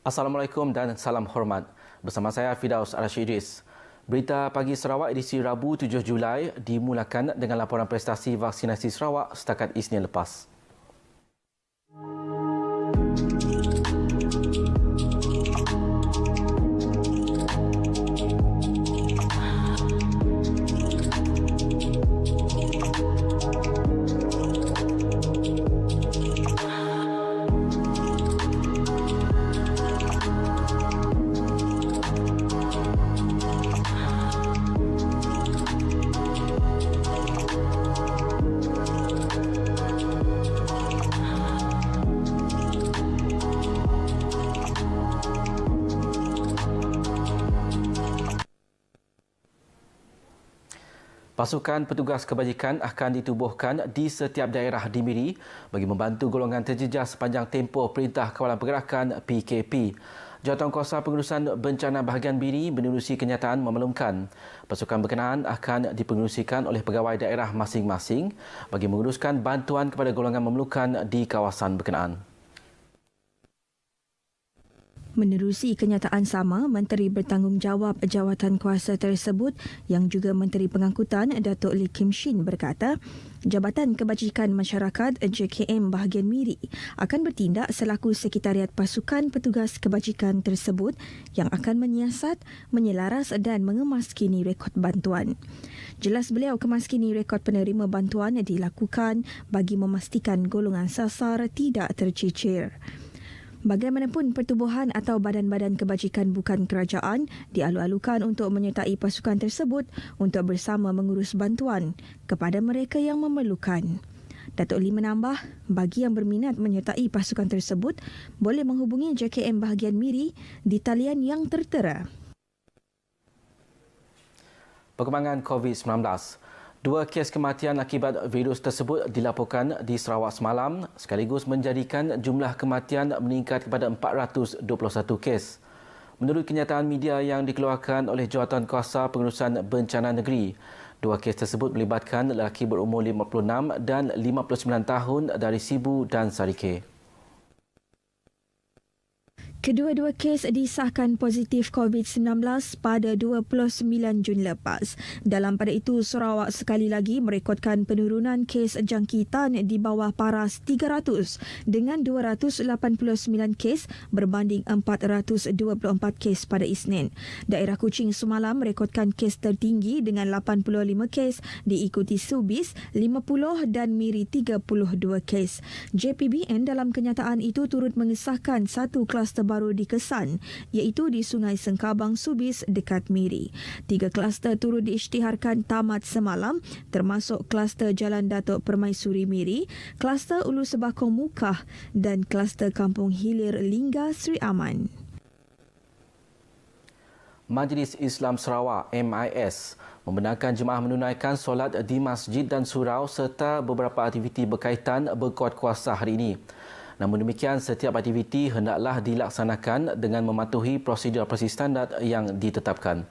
Assalamualaikum dan salam hormat. Bersama saya Fidaus Al-Rashidis. Berita Pagi Sarawak edisi Rabu 7 Julai dimulakan dengan laporan prestasi vaksinasi Sarawak setakat Isnin lepas. Pasukan petugas kebajikan akan ditubuhkan di setiap daerah di Miri bagi membantu golongan terjejas sepanjang tempoh Perintah Kawalan Pergerakan PKP. Jawatankuasa Pengurusan Bencana Bahagian Miri menerusi kenyataan memaklumkan pasukan berkenaan akan dipengerusikan oleh pegawai daerah masing-masing bagi menguruskan bantuan kepada golongan memerlukan di kawasan berkenaan. Menerusi kenyataan sama, Menteri Bertanggungjawab Jawatankuasa tersebut yang juga Menteri Pengangkutan Datuk Lee Kim Shin berkata, Jabatan Kebajikan Masyarakat JKM Bahagian Miri akan bertindak selaku sekretariat pasukan petugas kebajikan tersebut yang akan menyiasat, menyelaras dan mengemaskini rekod bantuan. Jelas beliau kemaskini rekod penerima bantuan dilakukan bagi memastikan golongan sasar tidak tercicir. Bagaimanapun, pertubuhan atau badan-badan kebajikan bukan kerajaan dialu-alukan untuk menyertai pasukan tersebut untuk bersama mengurus bantuan kepada mereka yang memerlukan. Datuk Lee menambah, bagi yang berminat menyertai pasukan tersebut, boleh menghubungi JKM Bahagian Miri di talian yang tertera. Perkembangan COVID-19. 2 kes kematian akibat virus tersebut dilaporkan di Sarawak semalam sekaligus menjadikan jumlah kematian meningkat kepada 421 kes. Menurut kenyataan media yang dikeluarkan oleh Jawatankuasa Pengurusan Bencana Negeri, 2 kes tersebut melibatkan lelaki berumur 56 dan 59 tahun dari Sibu dan Sarike. Kedua-dua kes disahkan positif COVID-19 pada 29 Jun lepas. Dalam pada itu, Sarawak sekali lagi merekodkan penurunan kes jangkitan di bawah paras 300 dengan 289 kes berbanding 424 kes pada Isnin. Daerah Kuching semalam merekodkan kes tertinggi dengan 85 kes diikuti Subis 50 dan Miri 32 kes. JPBN dalam kenyataan itu turut mengesahkan satu kluster baru di Kesan, iaitu di Sungai Sengkabang Subis dekat Miri. 3 kluster turut diisytiharkan tamat semalam, termasuk kluster Jalan Datuk Permaisuri Miri, kluster Ulu Sebakong Mukah dan kluster Kampung Hilir Lingga Sri Aman. Majlis Islam Sarawak MIS membenarkan jemaah menunaikan solat di masjid dan surau serta beberapa aktiviti berkaitan berkuat kuasa hari ini. Namun demikian, setiap aktiviti hendaklah dilaksanakan dengan mematuhi prosedur operasi standard yang ditetapkan.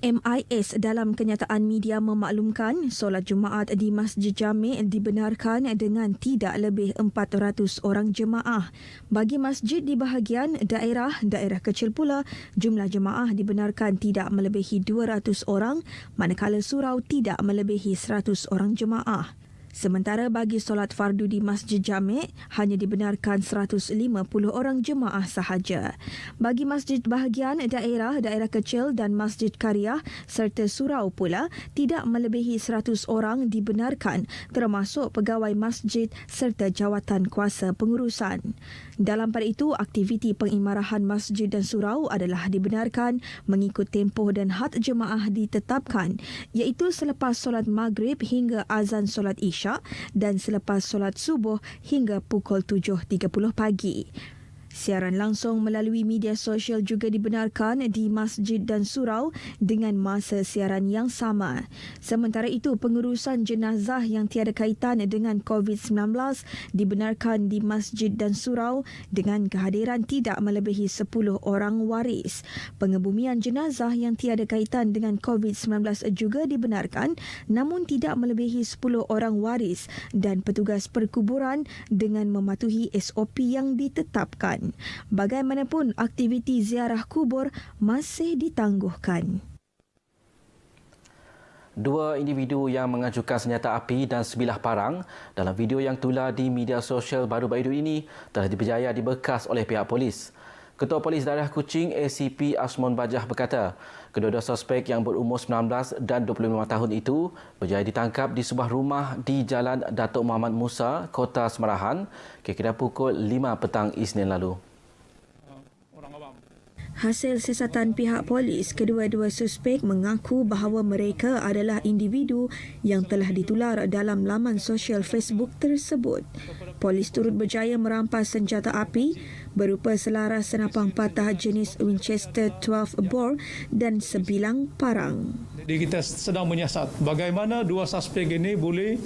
MIS dalam kenyataan media memaklumkan solat Jumaat di Masjid Jami' dibenarkan dengan tidak lebih 400 orang jemaah. Bagi masjid di bahagian daerah kecil pula, jumlah jemaah dibenarkan tidak melebihi 200 orang, manakala surau tidak melebihi 100 orang jemaah. Sementara bagi solat fardu di Masjid Jami' hanya dibenarkan 150 orang jemaah sahaja. Bagi masjid bahagian daerah kecil dan masjid karyah serta surau pula tidak melebihi 100 orang dibenarkan, termasuk pegawai masjid serta jawatan kuasa pengurusan. Dalam pada itu, aktiviti pengimarahan masjid dan surau adalah dibenarkan mengikut tempoh dan had jemaah ditetapkan, iaitu selepas solat maghrib hingga azan solat isyak dan selepas solat subuh hingga pukul 7.30 pagi. Siaran langsung melalui media sosial juga dibenarkan di masjid dan surau dengan masa siaran yang sama. Sementara itu, pengurusan jenazah yang tiada kaitan dengan COVID-19 dibenarkan di masjid dan surau dengan kehadiran tidak melebihi 10 orang waris. Pengebumian jenazah yang tiada kaitan dengan COVID-19 juga dibenarkan namun tidak melebihi 10 orang waris dan petugas perkuburan dengan mematuhi SOP yang ditetapkan. Bagaimanapun, aktiviti ziarah kubur masih ditangguhkan. Dua individu yang mengajukan senjata api dan sebilah parang dalam video yang tular di media sosial baru-baru ini telah diberjaya diberkas oleh pihak polis. Ketua Polis Daerah Kuching ACP Asmon Bajah berkata, kedua-dua suspek yang berumur 19 dan 25 tahun itu berjaya ditangkap di sebuah rumah di Jalan Datuk Muhammad Musa, Kota Semarahan, kira-kira pukul 5 petang Isnin lalu. Hasil siasatan pihak polis, kedua-dua suspek mengaku bahawa mereka adalah individu yang telah ditular dalam laman sosial Facebook tersebut. Polis turut berjaya merampas senjata api berupa selaras senapang patah jenis Winchester 12 bore dan sebilang parang. Jadi kita sedang menyiasat bagaimana dua suspek ini boleh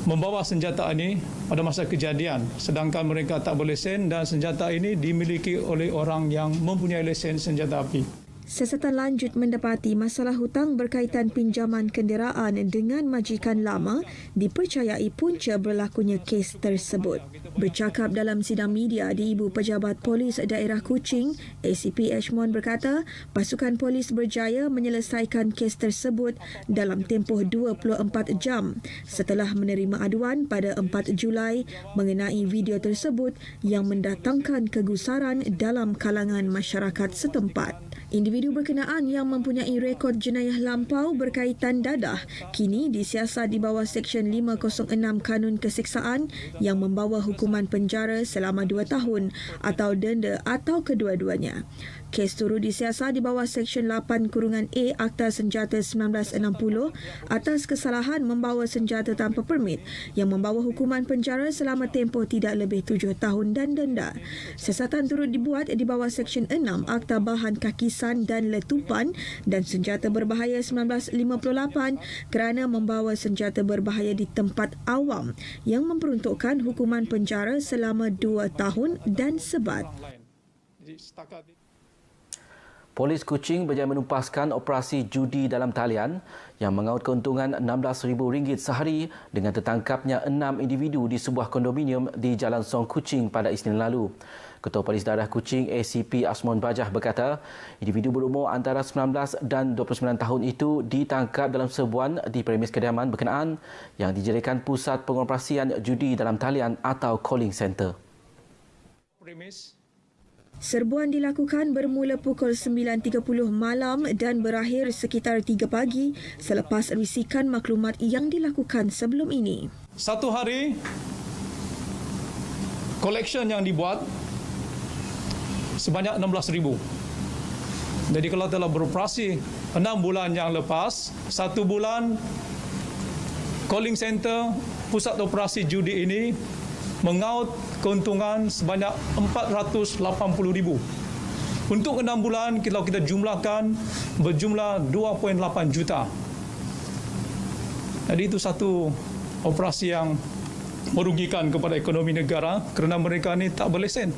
membawa senjata ini pada masa kejadian, sedangkan mereka tak berlesen dan senjata ini dimiliki oleh orang yang mempunyai lesen senjata api. Siasatan lanjut mendapati masalah hutang berkaitan pinjaman kenderaan dengan majikan lama dipercayai punca berlakunya kes tersebut. Bercakap dalam sidang media di Ibu Pejabat Polis Daerah Kuching, ACP Ashmon berkata pasukan polis berjaya menyelesaikan kes tersebut dalam tempoh 24 jam setelah menerima aduan pada 4 Julai mengenai video tersebut yang mendatangkan kegusaran dalam kalangan masyarakat setempat. Individu berkenaan yang mempunyai rekod jenayah lampau berkaitan dadah kini disiasat di bawah Seksyen 506 Kanun Keseksaan yang membawa hukuman penjara selama 2 tahun atau denda atau kedua-duanya. Kes turut disiasat di bawah Seksyen 8(A) Akta Senjata 1960 atas kesalahan membawa senjata tanpa permit yang membawa hukuman penjara selama tempoh tidak lebih 7 tahun dan denda. Siasatan turut dibuat di bawah Seksyen 6 Akta Bahan Kakisan dan Letupan dan Senjata Berbahaya 1958 kerana membawa senjata berbahaya di tempat awam yang memperuntukkan hukuman penjara selama 2 tahun dan sebat. Polis Kuching berjaya menumpaskan operasi judi dalam talian yang mengaut keuntungan RM16,000 sehari dengan tertangkapnya 6 individu di sebuah kondominium di Jalan Song Kuching pada Isnin lalu. Ketua Polis Daerah Kuching ACP Asmon Bajah berkata, individu berumur antara 19 dan 29 tahun itu ditangkap dalam serbuan di premis kediaman berkenaan yang dijadikan pusat pengoperasian judi dalam talian atau calling center. Serbuan dilakukan bermula pukul 9.30 malam dan berakhir sekitar 3 pagi selepas risikan maklumat yang dilakukan sebelum ini. Satu hari, collection yang dibuat sebanyak 16,000. Jadi kalau telah beroperasi 6 bulan yang lepas, 1 bulan calling center pusat operasi judi ini mengaut keuntungan sebanyak 480,000. Untuk 6 bulan kalau kita jumlahkan berjumlah 2.8 juta. Jadi itu satu operasi yang merugikan kepada ekonomi negara kerana mereka ni tak berlesen.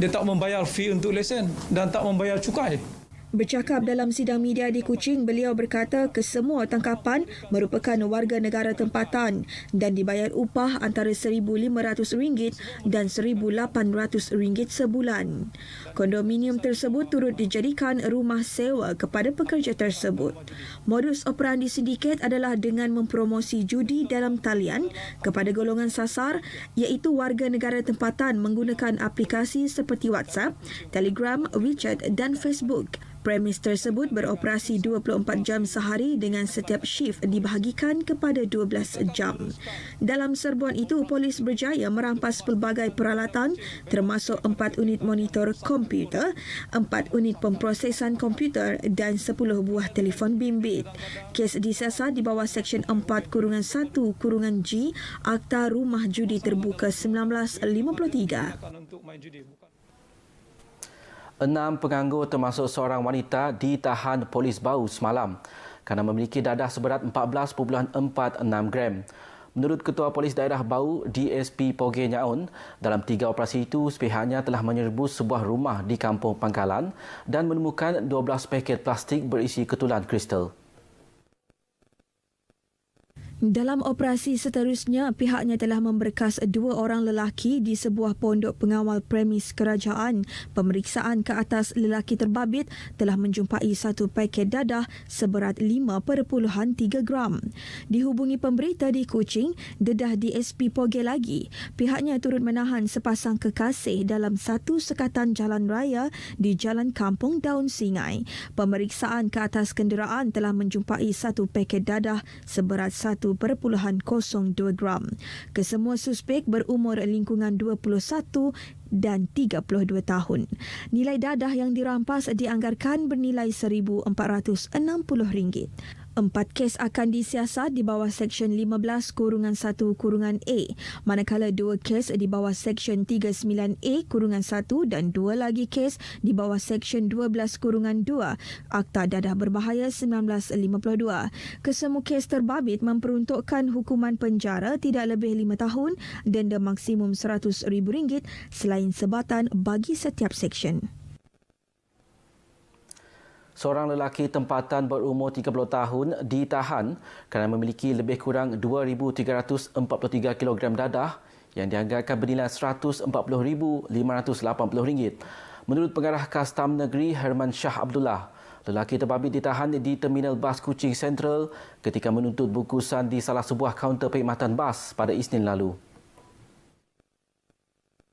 Dia tak membayar fee untuk lesen dan tak membayar cukai. Bercakap dalam sidang media di Kuching, beliau berkata kesemua tangkapan merupakan warga negara tempatan dan dibayar upah antara RM1,500 dan RM1,800 sebulan. Kondominium tersebut turut dijadikan rumah sewa kepada pekerja tersebut. Modus operandi sindiket adalah dengan mempromosi judi dalam talian kepada golongan sasar iaitu warga negara tempatan menggunakan aplikasi seperti WhatsApp, Telegram, WeChat dan Facebook. Premis tersebut beroperasi 24 jam sehari dengan setiap shift dibahagikan kepada 12 jam. Dalam serbuan itu, polis berjaya merampas pelbagai peralatan termasuk 4 unit monitor komputer, 4 unit pemprosesan komputer dan 10 buah telefon bimbit. Kes disiasat di bawah Seksyen 4-1-G Akta Rumah Judi Terbuka 1953. 6 penganggur termasuk seorang wanita ditahan polis Bau semalam kerana memiliki dadah seberat 14.46 gram. Menurut Ketua Polis Daerah Bau, DSP Poge Nyaun, dalam 3 operasi itu sepihaknya telah menyerbu sebuah rumah di Kampung Pangkalan dan menemukan 12 paket plastik berisi ketulan kristal. Dalam operasi seterusnya, pihaknya telah memberkas 2 orang lelaki di sebuah pondok pengawal premis kerajaan. Pemeriksaan ke atas lelaki terbabit telah menjumpai 1 paket dadah seberat 5.3 gram. Dihubungi pemberita di Kuching, dedah DSP Poge lagi, pihaknya turut menahan sepasang kekasih dalam satu sekatan jalan raya di Jalan Kampung Daun Singai. Pemeriksaan ke atas kenderaan telah menjumpai 1 paket dadah seberat 1.02 gram. Kesemua suspek berumur lingkungan 21 dan 32 tahun. Nilai dadah yang dirampas dianggarkan bernilai RM1,460. 4 kes akan disiasat di bawah Seksyen 15-1-A, manakala 2 kes di bawah Seksyen 39A-1 dan 2 lagi kes di bawah Seksyen 12-2 Akta Dadah Berbahaya 1952. Kesemua kes terbabit memperuntukkan hukuman penjara tidak lebih 5 tahun, denda maksimum RM100,000 selain sebatan bagi setiap seksyen. Seorang lelaki tempatan berumur 30 tahun ditahan kerana memiliki lebih kurang 2,343 kilogram dadah yang dianggarkan bernilai RM140,580. Menurut Pengarah Kastam Negeri Herman Shah Abdullah, lelaki terbabit ditahan di Terminal Bas Kuching Central ketika menuntut bungkusan di salah sebuah kaunter perkhidmatan bas pada Isnin lalu.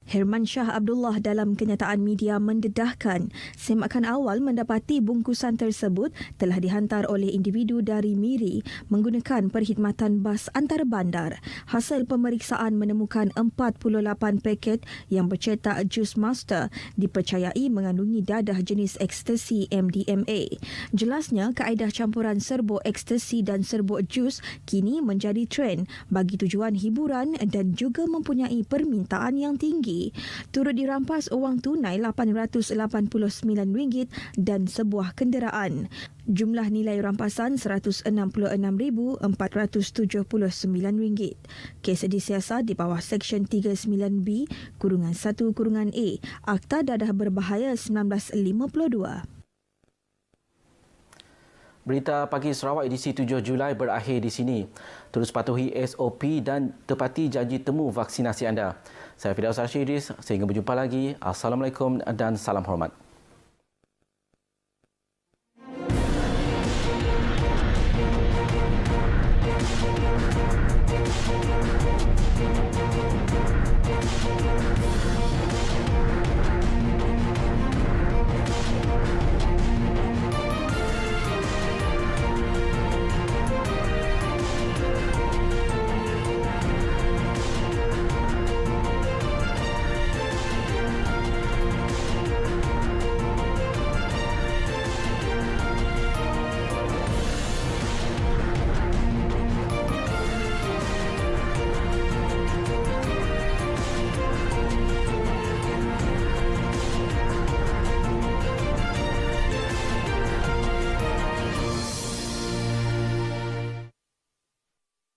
Herman Shah Abdullah dalam kenyataan media mendedahkan semakan awal mendapati bungkusan tersebut telah dihantar oleh individu dari Miri menggunakan perkhidmatan bas antarabandar. Hasil pemeriksaan menemukan 48 paket yang bercetak Juice Master dipercayai mengandungi dadah jenis ekstasi MDMA. Jelasnya, kaedah campuran serbuk ekstasi dan serbuk jus kini menjadi trend bagi tujuan hiburan dan juga mempunyai permintaan yang tinggi. Turut dirampas wang tunai RM889 dan sebuah kenderaan. Jumlah nilai rampasan RM166,479. Kes disiasat di bawah Seksyen 39B-1-A Akta Dadah Berbahaya 1952. Berita Pagi Sarawak edisi 7 Julai berakhir di sini. Terus patuhi SOP dan tepati janji temu vaksinasi anda. Saya Firdaus Rashidis. Sehingga berjumpa lagi. Assalamualaikum dan salam hormat.